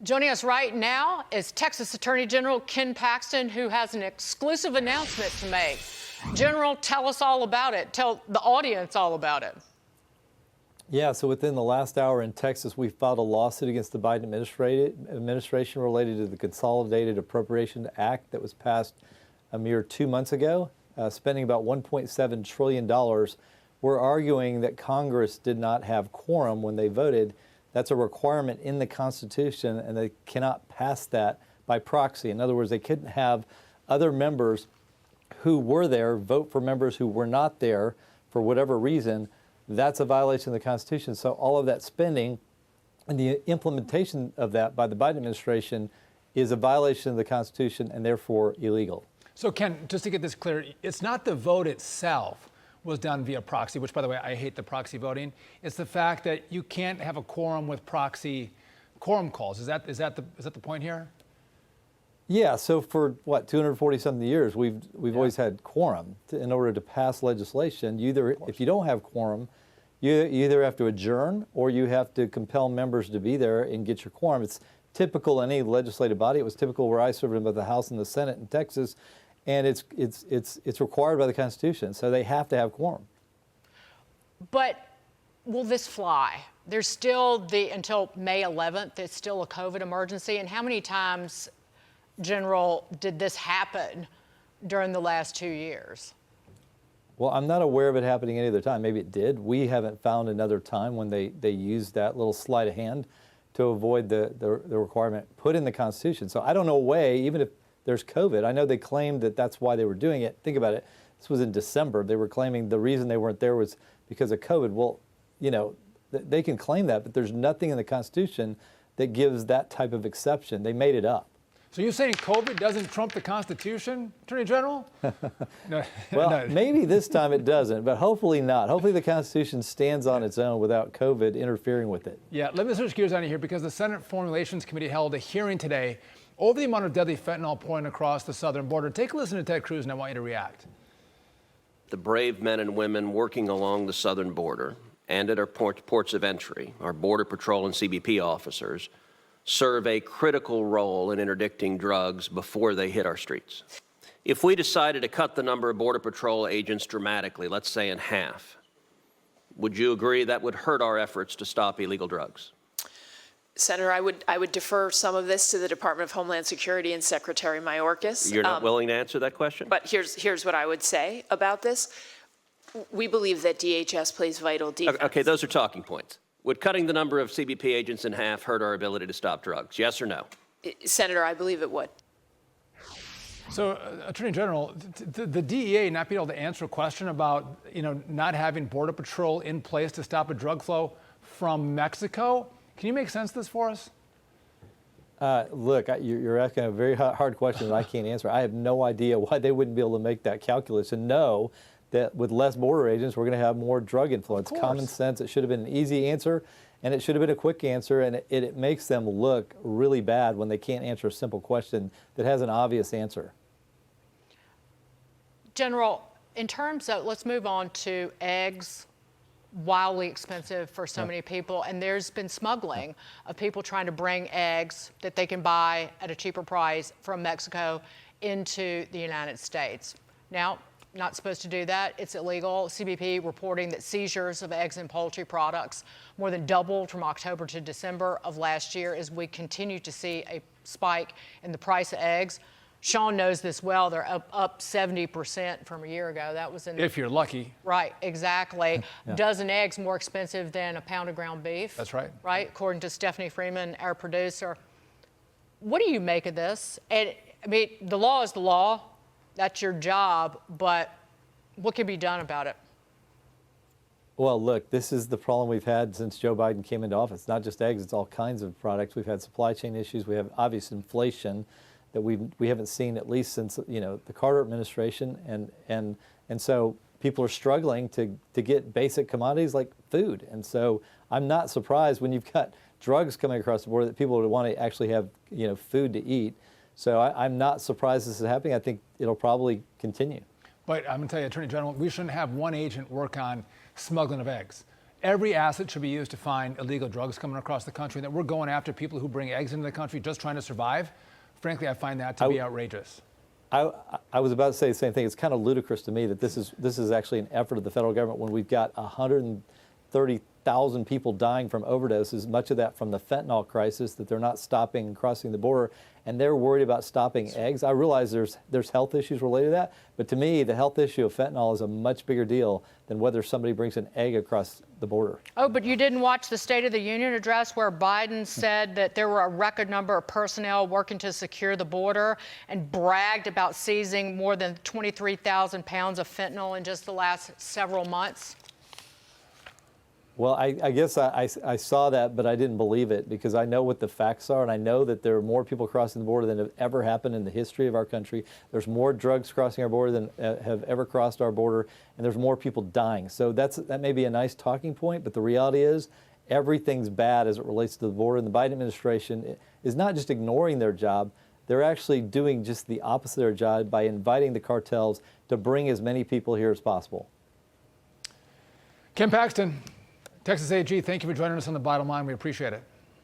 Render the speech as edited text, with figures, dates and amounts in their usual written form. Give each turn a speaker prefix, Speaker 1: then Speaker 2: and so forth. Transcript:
Speaker 1: Joining us right now is Texas Attorney General Ken Paxton, who has an exclusive announcement to make. General, tell us all about it. Tell the audience all about it.
Speaker 2: Yeah, so within the last hour in Texas, we filed a lawsuit against the Biden administration related to the Consolidated Appropriation Act that was passed a mere 2 months ago, spending about $1.7 trillion. We're arguing that Congress did not have quorum when they voted. That's a requirement in the Constitution, and they cannot pass that by proxy. In other words, they couldn't have other members who were there vote for members who were not there for whatever reason. That's a violation of the Constitution. So all of that spending and the implementation of that by the Biden administration is a violation of the Constitution and therefore illegal.
Speaker 3: So Ken, just to get this clear, it's not the vote itself was done via proxy, which, by the way, I hate the proxy voting. It's the fact that you can't have a quorum with proxy quorum calls. Is that the point here?
Speaker 2: Yeah. So for 240 something years, we've always had quorum in order to pass legislation. If you don't have quorum, you either have to adjourn or you have to compel members to be there and get your quorum. It's typical in any legislative body. It was typical where I served in both the House and the Senate in Texas. And it's required by the Constitution, so they have to have quorum.
Speaker 1: But will this fly? There's still until May 11th, it's still a COVID emergency. And how many times, General, did this happen during the last 2 years?
Speaker 2: Well, I'm not aware of it happening any other time. Maybe it did. We haven't found another time when they used that little sleight of hand to avoid the requirement put in the Constitution. So I don't know a way, even if there's COVID. I know they claimed that that's why they were doing it. Think about it. This was in December. They were claiming the reason they weren't there was because of COVID. Well, they can claim that, but there's nothing in the Constitution that gives that type of exception. They made it up.
Speaker 3: So you're saying COVID doesn't trump the Constitution, Attorney General? No.
Speaker 2: Well,
Speaker 3: No.
Speaker 2: maybe this time it doesn't, but hopefully not. Hopefully the Constitution stands on its own without COVID interfering with it.
Speaker 3: Yeah, let me switch gears on here because the Senate Foreign Relations Committee held a hearing today over the amount of deadly fentanyl pouring across the southern border. Take a listen to Ted Cruz, and I want you to react.
Speaker 4: The brave men and women working along the southern border and at our ports of entry, our Border Patrol and CBP officers, serve a critical role in interdicting drugs before they hit our streets. If we decided to cut the number of Border Patrol agents dramatically, let's say in half, would you agree that would hurt our efforts to stop illegal drugs?
Speaker 5: Senator, I would defer some of this to the Department of Homeland Security and Secretary Mayorkas.
Speaker 4: You're not willing to answer that question?
Speaker 5: But here's what I would say about this. We believe that DHS plays vital defense.
Speaker 4: Okay, those are talking points. Would cutting the number of CBP agents in half hurt our ability to stop drugs? Yes or no?
Speaker 5: Senator, I believe it would.
Speaker 3: So, Attorney General, the DEA not being able to answer a question about not having Border Patrol in place to stop a drug flow from Mexico. Can you make sense of this for us?
Speaker 2: Look, you're asking a very hard question that I can't answer. I have no idea why they wouldn't be able to make that calculus and know that with less border agents, we're going to have more drug influence. Common sense. It should have been an easy answer, and it should have been a quick answer, and it makes them look really bad when they can't answer a simple question that has an obvious answer.
Speaker 1: General, in terms of, let's move on to eggs. Wildly expensive for so many people, and there's been smuggling of people trying to bring eggs that they can buy at a cheaper price from Mexico into the United States. Now, not supposed to do that. It's illegal. CBP reporting that seizures of eggs and poultry products more than doubled from October to December of last year as we continue to see a spike in the price of eggs. Sean knows this well. They're up 70% from a year ago. That was
Speaker 3: if you're lucky.
Speaker 1: Right, exactly. Yeah. Dozen eggs more expensive than a pound of ground beef.
Speaker 3: That's right.
Speaker 1: Right, according to Stephanie Freeman, our producer. What do you make of this? And I mean, the law is the law. That's your job. But what can be done about it?
Speaker 2: Well, look, this is the problem we've had since Joe Biden came into office. Not just eggs, it's all kinds of products. We've had supply chain issues. We have obvious inflation that we haven't seen at least since the Carter administration, and so people are struggling to get basic commodities like food, and so I'm not surprised when you've got drugs coming across the border that people would want to actually have food to eat. So I'm not surprised this is happening. I think it'll probably continue.
Speaker 3: But I'm going to tell you, Attorney General, we shouldn't have one agent work on smuggling of eggs. every asset should be used to find illegal drugs coming across the country, and that we're going after people who bring eggs into the country just trying to survive, frankly, I find that to be outrageous.
Speaker 2: I was about to say the same thing. It's kind of ludicrous to me that this is actually an effort of the federal government when we've got 130,000 people dying from overdoses, much of that from the fentanyl crisis, that they're not stopping and crossing the border, and they're worried about stopping eggs. I realize there's health issues related to that, but to me, the health issue of fentanyl is a much bigger deal than whether somebody brings an egg across the border.
Speaker 1: Oh, but you didn't watch the State of the Union address where Biden said that there were a record number of personnel working to secure the border and bragged about seizing more than 23,000 pounds of fentanyl in just the last several months?
Speaker 2: Well, I guess I saw that, but I didn't believe it because I know what the facts are, and I know that there are more people crossing the border than have ever happened in the history of our country. There's more drugs crossing our border than have ever crossed our border, and there's more people dying. So that may be a nice talking point, but the reality is everything's bad as it relates to the border, and the Biden administration is not just ignoring their job. They're actually doing just the opposite of their job by inviting the cartels to bring as many people here as possible.
Speaker 3: Ken Paxton, Texas AG, thank you for joining us on The Bottom Line. We appreciate it.